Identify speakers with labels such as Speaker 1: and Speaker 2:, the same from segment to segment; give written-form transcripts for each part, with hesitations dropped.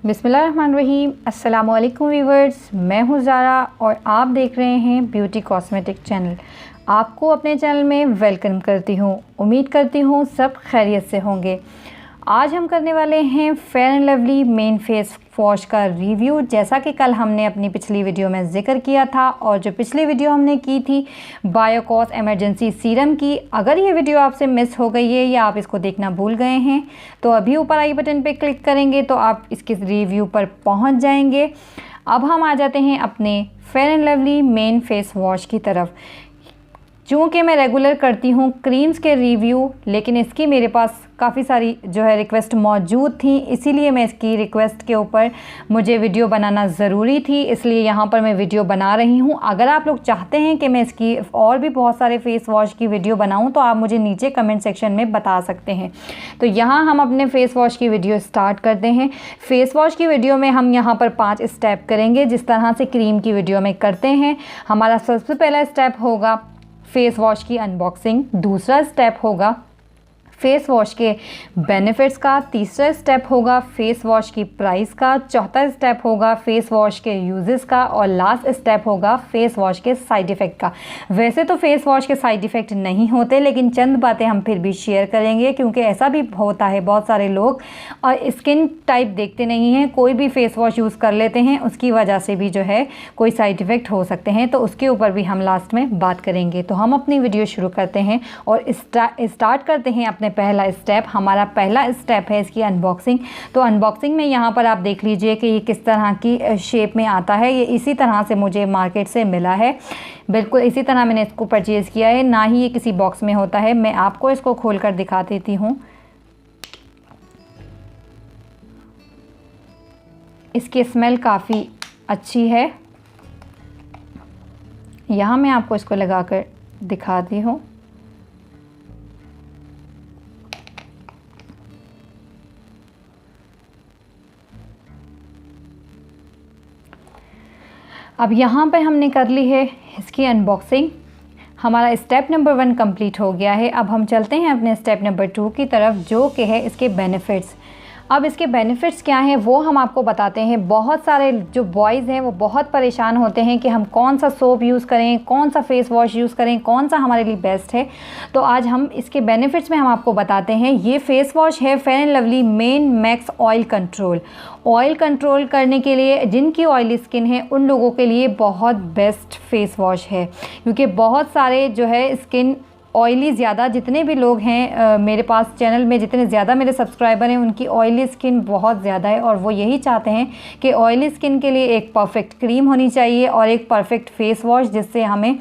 Speaker 1: बिस्मिल्लाहिर्रहमानिर्रहीम। अस्सलाम वालेकुम व्यूवर्स, मैं हूँ ज़ारा और आप देख रहे हैं ब्यूटी कॉस्मेटिक चैनल। आपको अपने चैनल में वेलकम करती हूँ। उम्मीद करती हूँ सब खैरियत से होंगे। आज हम करने वाले हैं fair and lovely main face wash का रिव्यू। जैसा कि कल हमने अपनी पिछली वीडियो में जिक्र किया था और जो पिछली वीडियो हमने की थी बायोकॉस इमरजेंसी सीरम की, अगर ये वीडियो आपसे मिस हो गई है या आप इसको देखना भूल गए हैं तो अभी ऊपर आई बटन पे क्लिक करेंगे तो आप इसके रिव्यू पर पहुंच जाएंगे। अब हम आ जाते हैं अपने fair and lovely main face wash की तरफ। चूँकि मैं रेगुलर करती हूँ क्रीम्स के रिव्यू, लेकिन इसकी मेरे पास काफ़ी सारी जो है रिक्वेस्ट मौजूद थी, इसीलिए मैं इसकी रिक्वेस्ट के ऊपर मुझे वीडियो बनाना ज़रूरी थी, इसलिए यहाँ पर मैं वीडियो बना रही हूँ। अगर आप लोग चाहते हैं कि मैं इसकी और भी बहुत सारे फेस वॉश की वीडियो बनाऊँ तो आप मुझे नीचे कमेंट सेक्शन में बता सकते हैं। तो यहाँ हम अपने फेस वॉश की वीडियो स्टार्ट करते हैं। फेस वॉश की वीडियो में हम यहाँ पर 5 स्टेप करेंगे जिस तरह से क्रीम की वीडियो में करते हैं। हमारा सबसे पहला स्टेप होगा फेस वॉश की अनबॉक्सिंग, दूसरा स्टेप होगा फेस वॉश के बेनिफिट्स का, तीसरा स्टेप होगा फेस वॉश की प्राइस का, चौथा स्टेप होगा फेस वॉश के यूजेस का और लास्ट स्टेप होगा फेस वॉश के साइड इफ़ेक्ट का। वैसे तो फेस वॉश के साइड इफ़ेक्ट नहीं होते, लेकिन चंद बातें हम फिर भी शेयर करेंगे क्योंकि ऐसा भी होता है बहुत सारे लोग और स्किन टाइप देखते नहीं हैं, कोई भी फेस वॉश यूज़ कर लेते हैं, उसकी वजह से भी जो है कोई साइड इफ़ेक्ट हो सकते हैं, तो उसके ऊपर भी हम लास्ट में बात करेंगे। तो हम अपनी वीडियो शुरू करते हैं और स्टार्ट करते हैं अपने पहला स्टेप। हमारा पहला स्टेप है इसकी अनबॉक्सिंग। तो अनबॉक्सिंग में यहाँ पर आप देख लीजिए कि ये किस तरह की शेप में आता है। ये इसी तरह से मुझे मार्केट से मिला है, बिल्कुल इसी तरह मैंने इसको परचेज़ किया है, ना ही ये किसी बॉक्स में होता है। मैं आपको इसको खोल कर दिखा देती हूँ। इसकी स्मेल काफ़ी अच्छी है। यहाँ मैं आपको इसको लगा कर दिखाती हूँ। अब यहाँ पे हमने कर ली है इसकी अनबॉक्सिंग। हमारा स्टेप नंबर 1 कंप्लीट हो गया है। अब हम चलते हैं अपने स्टेप नंबर 2 की तरफ, जो कि है इसके बेनिफिट्स। अब इसके बेनिफिट्स क्या हैं वो हम आपको बताते हैं। बहुत सारे जो बॉयज़ हैं वो बहुत परेशान होते हैं कि हम कौन सा सोप यूज़ करें, कौन सा फेस वॉश यूज़ करें, कौन सा हमारे लिए बेस्ट है। तो आज हम इसके बेनिफिट्स में हम आपको बताते हैं। ये फेस वॉश है fair and lovely main max oil control. Oil control करने के लिए, जिनकी ऑयली स्किन है उन लोगों के लिए बहुत बेस्ट फेस वॉश है, क्योंकि बहुत सारे जो है स्किन ऑयली ज़्यादा, जितने भी लोग हैं मेरे पास चैनल में, जितने ज़्यादा मेरे सब्सक्राइबर हैं उनकी ऑयली स्किन बहुत ज़्यादा है और वो यही चाहते हैं कि ऑयली स्किन के लिए एक परफेक्ट क्रीम होनी चाहिए और एक परफेक्ट फेस वॉश जिससे हमें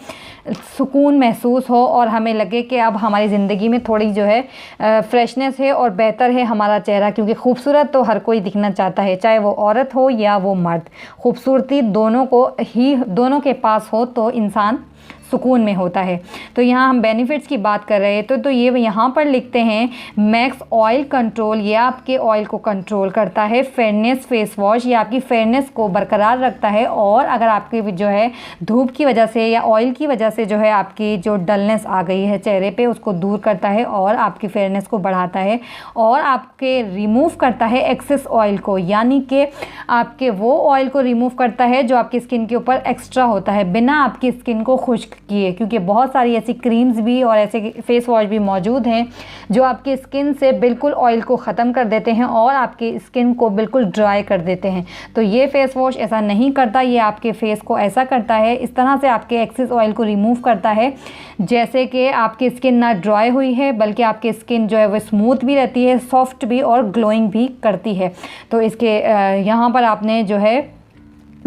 Speaker 1: सुकून महसूस हो और हमें लगे कि अब हमारी ज़िंदगी में थोड़ी जो है फ्रेशनेस है और बेहतर है हमारा चेहरा, क्योंकि खूबसूरत तो हर कोई दिखना चाहता है, चाहे वो औरत हो या वो मर्द। खूबसूरती दोनों के पास हो तो इंसान सुकून में होता है। तो यहाँ हम बेनिफिट्स की बात कर रहे हैं तो ये यहाँ पर लिखते हैं मैक्स ऑयल कंट्रोल। ये आपके ऑयल को कंट्रोल करता है। फेयरनेस फेस वॉश, ये आपकी फेयरनेस को बरकरार रखता है और अगर आपकी जो है धूप की वजह से या ऑयल की वजह से जो है आपकी जो डलनेस आ गई है चेहरे पे, उसको दूर करता है और आपकी फेयरनेस को बढ़ाता है और आपके रिमूव करता है एक्सेस ऑयल को, यानी कि आपके वो ऑयल को रिमूव करता है जो आपकी स्किन के ऊपर एक्स्ट्रा होता है बिना आपकी स्किन को खुश्क किए। क्योंकि बहुत सारी ऐसी क्रीम्स भी और ऐसे फेस वॉश भी मौजूद हैं जो आपकी स्किन से बिल्कुल ऑयल को ख़त्म कर देते हैं और आपकी स्किन को बिल्कुल ड्राई कर देते हैं। तो ये फेस वॉश ऐसा नहीं करता, ये आपके फेस को ऐसा करता है, इस तरह से आपके एक्सेस ऑयल को रिमूव करता है जैसे कि आपकी स्किन ना ड्राई हुई है बल्कि आपकी स्किन जो है वो स्मूथ भी रहती है, सॉफ्ट भी और ग्लोइंग भी करती है। तो इसके यहाँ पर आपने जो है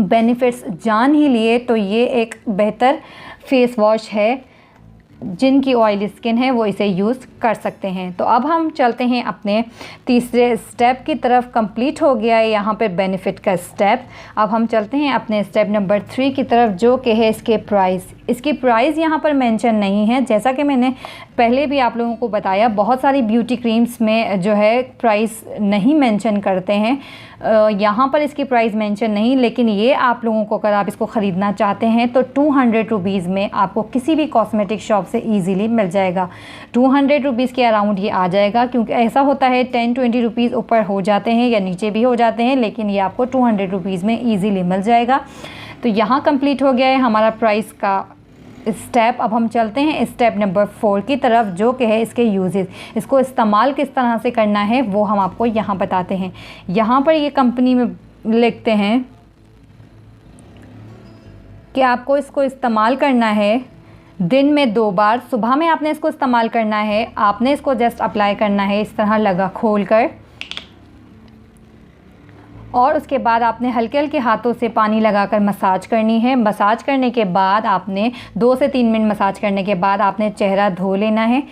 Speaker 1: बेनिफिट्स जान ही लिए। तो ये एक बेहतर फेस वॉश है, जिनकी ऑयली स्किन है वो इसे यूज़ कर सकते हैं। तो अब हम चलते हैं अपने तीसरे स्टेप की तरफ। कंप्लीट हो गया है यहाँ पे बेनिफिट का स्टेप। अब हम चलते हैं अपने स्टेप नंबर 3 की तरफ, जो कि है इसके प्राइस। इसकी प्राइस यहाँ पर मेंशन नहीं है, जैसा कि मैंने पहले भी आप लोगों को बताया। बहुत सारी ब्यूटी क्रीम्स में जो है प्राइस नहीं मेंशन करते हैं, यहाँ पर इसकी प्राइस मेंशन नहीं, लेकिन ये आप लोगों को अगर आप इसको ख़रीदना चाहते हैं तो 200 रुपीज़ में आपको किसी भी कॉस्मेटिक शॉप से ईज़िली मिल जाएगा। 200 रुपीज़ के अराउंड ये आ जाएगा, क्योंकि ऐसा होता है 10-20 रुपीज़ ऊपर हो जाते हैं या नीचे भी हो जाते हैं, लेकिन ये आपको 200 रुपीज़ में ईज़िली मिल जाएगा। तो यहाँ कंप्लीट हो गया है हमारा प्राइस का स्टेप। अब हम चलते हैं स्टेप नंबर 4 की तरफ, जो कि है इसके यूजेस। इसको इस्तेमाल किस तरह से करना है वो हम आपको यहाँ बताते हैं। यहाँ पर ये कंपनी में लिखते हैं कि आपको इसको इस्तेमाल करना है दिन में 2 बार। सुबह में आपने इसको इस्तेमाल करना है, आपने इसको जस्ट अप्लाई करना है इस तरह लगा खोल कर, और उसके बाद आपने हल्के हल्के हाथों से पानी लगाकर मसाज करनी है। मसाज करने के बाद आपने 2 से 3 मिनट मसाज करने के बाद आपने चेहरा धो लेना है।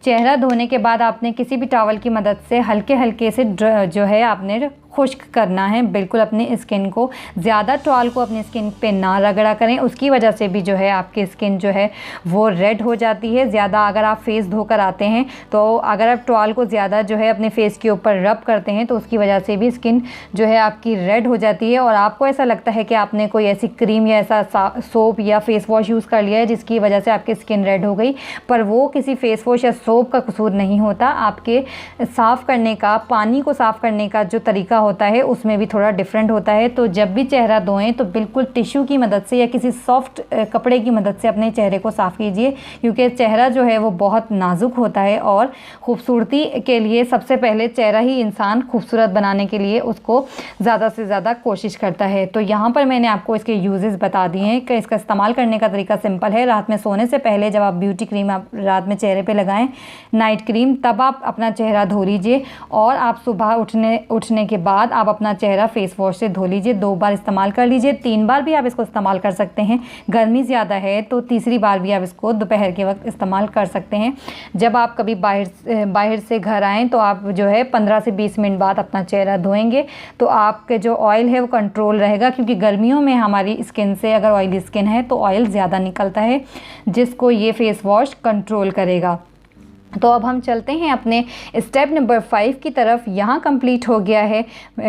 Speaker 1: चेहरा धोने के बाद आपने किसी भी टॉवल की मदद से हल्के हल्के से जो है आपने खुश्क करना है बिल्कुल अपनी स्किन को। ज़्यादा टॉवल को अपनी स्किन पे ना रगड़ा करें, उसकी वजह से भी जो है आपकी स्किन जो है वो रेड हो जाती है। ज़्यादा अगर आप फेस धोकर आते हैं तो अगर आप टॉवल को ज़्यादा जो है अपने फेस के ऊपर रब करते हैं तो उसकी वजह से भी स्किन जो है आपकी रेड हो जाती है, और आपको ऐसा लगता है कि आपने कोई ऐसी क्रीम या ऐसा सोप या फेस वॉश यूज़ कर लिया है जिसकी वजह से आपकी स्किन रेड हो गई। पर वो किसी फेस वॉश या सोप का कसूर नहीं होता। आपके साफ़ करने का, पानी को साफ़ करने का जो तरीका होता है उसमें भी थोड़ा डिफरेंट होता है। तो जब भी चेहरा धोएं तो बिल्कुल टिश्यू की मदद से या किसी सॉफ्ट कपड़े की मदद से अपने चेहरे को साफ़ कीजिए, क्योंकि चेहरा जो है वो बहुत नाजुक होता है और खूबसूरती के लिए सबसे पहले चेहरा ही इंसान खूबसूरत बनाने के लिए उसको ज़्यादा से ज़्यादा कोशिश करता है। तो यहाँ पर मैंने आपको इसके यूजेस बता दिए हैं कि इसका इस्तेमाल करने का तरीका सिंपल है। रात में सोने से पहले जब आप ब्यूटी क्रीम आप रात में चेहरे पर लगाएँ, नाइट क्रीम, तब आप अपना चेहरा धो लीजिए, और आप सुबह उठने के बाद आप अपना चेहरा फेस वॉश से धो लीजिए। 2 बार इस्तेमाल कर लीजिए, 3 बार भी आप इसको इस्तेमाल कर सकते हैं। गर्मी ज़्यादा है तो तीसरी बार भी आप इसको दोपहर के वक्त इस्तेमाल कर सकते हैं। जब आप कभी बाहर से घर आएँ तो आप जो है 15 से 20 मिनट बाद अपना चेहरा धोएंगे तो आपके जो ऑयल है वो कंट्रोल रहेगा, क्योंकि गर्मियों में हमारी स्किन से अगर ऑयली स्किन है तो ऑयल ज़्यादा निकलता है, जिसको ये फेस वॉश कंट्रोल करेगा। तो अब हम चलते हैं अपने स्टेप नंबर 5 की तरफ। यहाँ कंप्लीट हो गया है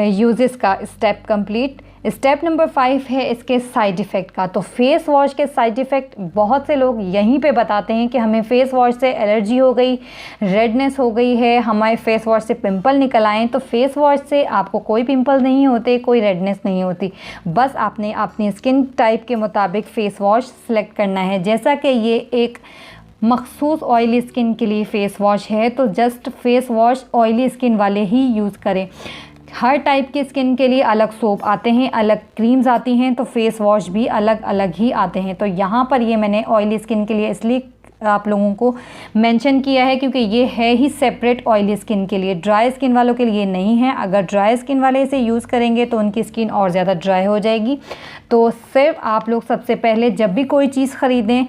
Speaker 1: यूजेस का स्टेप कंप्लीट। स्टेप नंबर 5 है इसके साइड इफ़ेक्ट का। तो फेस वॉश के साइड इफ़ेक्ट बहुत से लोग यहीं पे बताते हैं कि हमें फेस वॉश से एलर्जी हो गई, रेडनेस हो गई है, हमारे फेस वॉश से पिंपल निकल आए। तो फेस वॉश से आपको कोई पिंपल नहीं होते, कोई रेडनेस नहीं होती। बस आपने अपनी स्किन टाइप के मुताबिक फेस वॉश सेलेक्ट करना है। जैसा कि ये एक मखसूस ऑयली स्किन के लिए फ़ेस वॉश है तो just face wash oily skin वाले ही यूज़ करें। हर टाइप की स्किन के लिए अलग सोप आते हैं, अलग क्रीम्स आती हैं, तो फेस वॉश भी अलग अलग ही आते हैं। तो यहाँ पर ये मैंने ऑयली स्किन के लिए इसलिए आप लोगों को मेंशन किया है क्योंकि ये है ही सेपरेट ऑयली स्किन के लिए, ड्राई स्किन वालों के लिए नहीं है। अगर ड्राई स्किन वाले इसे यूज़ करेंगे तो उनकी स्किन और ज़्यादा ड्राई हो जाएगी। तो सिर्फ आप लोग सबसे पहले जब भी कोई चीज़ ख़रीदें,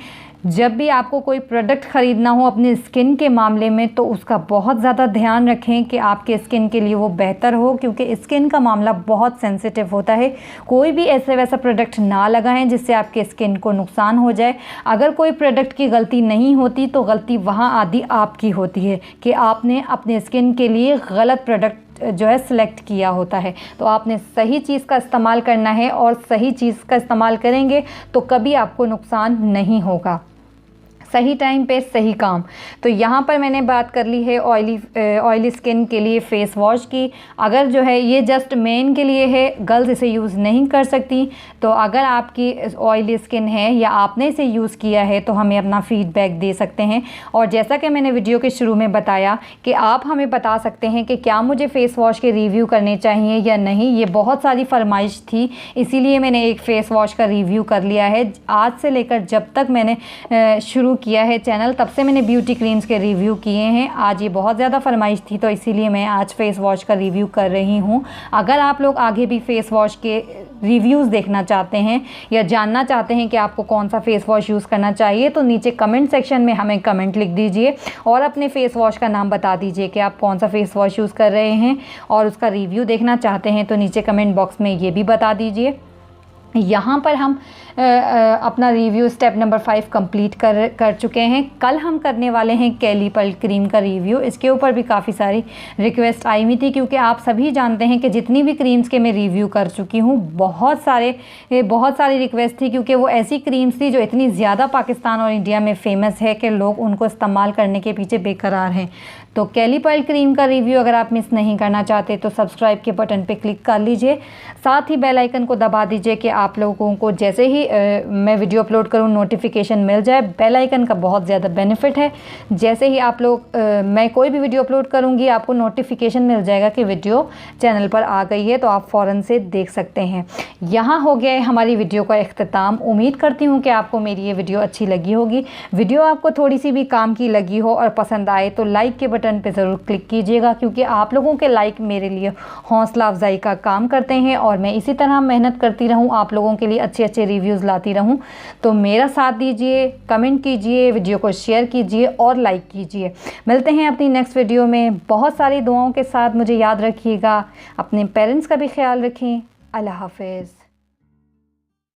Speaker 1: जब भी आपको कोई प्रोडक्ट ख़रीदना हो अपने स्किन के मामले में, तो उसका बहुत ज़्यादा ध्यान रखें कि आपके स्किन के लिए वो बेहतर हो, क्योंकि स्किन का मामला बहुत सेंसिटिव होता है। कोई भी ऐसे वैसा प्रोडक्ट ना लगाएं जिससे आपके स्किन को नुकसान हो जाए। अगर कोई प्रोडक्ट की गलती नहीं होती तो गलती वहाँ आधी आपकी होती है कि आपने अपने स्किन के लिए गलत प्रोडक्ट जो है सिलेक्ट किया होता है। तो आपने सही चीज़ का इस्तेमाल करना है और सही चीज़ का इस्तेमाल करेंगे तो कभी आपको नुकसान नहीं होगा। सही टाइम पे सही काम। तो यहाँ पर मैंने बात कर ली है ऑयली स्किन के लिए फ़ेस वॉश की। अगर जो है ये जस्ट मेन के लिए है, गर्ल्स इसे यूज़ नहीं कर सकती। तो अगर आपकी ऑयली स्किन है या आपने इसे यूज़ किया है तो हमें अपना फ़ीडबैक दे सकते हैं। और जैसा कि मैंने वीडियो के शुरू में बताया कि आप हमें बता सकते हैं कि क्या मुझे फ़ेस वॉश के रिव्यू करने चाहिए या नहीं। ये बहुत सारी फरमाइश थी, इसीलिए मैंने एक फ़ेस वॉश का रिव्यू कर लिया है। आज से लेकर जब तक मैंने शुरू किया है चैनल, तब से मैंने ब्यूटी क्रीम्स के रिव्यू किए हैं। आज ये बहुत ज़्यादा फरमाइश थी तो इसीलिए मैं आज फेस वॉश का रिव्यू कर रही हूँ। अगर आप लोग आगे भी फेस वॉश के रिव्यूज़ देखना चाहते हैं या जानना चाहते हैं कि आपको कौन सा फेस वॉश यूज़ करना चाहिए तो नीचे कमेंट सेक्शन में हमें कमेंट लिख दीजिए और अपने फेस वॉश का नाम बता दीजिए कि आप कौन सा फेस वॉश यूज़ कर रहे हैं और उसका रिव्यू देखना चाहते हैं तो नीचे कमेंट बॉक्स में ये भी बता दीजिए। यहाँ पर हम अपना रिव्यू स्टेप नंबर 5 कंप्लीट कर चुके हैं। कल हम करने वाले हैं कैली पर्ल क्रीम का रिव्यू। इसके ऊपर भी काफ़ी सारी रिक्वेस्ट आई हुई थी, क्योंकि आप सभी जानते हैं कि जितनी भी क्रीम्स के मैं रिव्यू कर चुकी हूँ बहुत सारी रिक्वेस्ट थी, क्योंकि वो ऐसी क्रीम्स थी जो इतनी ज़्यादा पाकिस्तान और इंडिया में फ़ेमस है कि लोग उनको इस्तेमाल करने के पीछे बेकरार हैं। तो कैली पर्ल क्रीम का रिव्यू अगर आप मिस नहीं करना चाहते तो सब्सक्राइब के बटन पे क्लिक कर लीजिए, साथ ही बेल आइकन को दबा दीजिए कि आप लोगों को जैसे ही मैं वीडियो अपलोड करूं नोटिफिकेशन मिल जाए। बेल आइकन का बहुत ज़्यादा बेनिफिट है, जैसे ही आप लोग मैं कोई भी वीडियो अपलोड करूंगी आपको नोटिफिकेशन मिल जाएगा कि वीडियो चैनल पर आ गई है, तो आप फ़ौरन से देख सकते हैं। यहाँ हो गया है हमारी वीडियो का इख्तिताम। उम्मीद करती हूँ कि आपको मेरी ये वीडियो अच्छी लगी होगी। वीडियो आपको थोड़ी सी भी काम की लगी हो और पसंद आए तो लाइक के बटन पे ज़रूर क्लिक कीजिएगा, क्योंकि आप लोगों के लाइक मेरे लिए हौसला अफजाई का काम करते हैं और मैं इसी तरह मेहनत करती रहूं, आप लोगों के लिए अच्छे अच्छे रिव्यूज़ लाती रहूं। तो मेरा साथ दीजिए, कमेंट कीजिए, वीडियो को शेयर कीजिए और लाइक कीजिए। मिलते हैं अपनी नेक्स्ट वीडियो में बहुत सारी दुआओं के साथ। मुझे याद रखिएगा, अपने पेरेंट्स का भी ख्याल रखें। अल्लाह हाफ़िज़।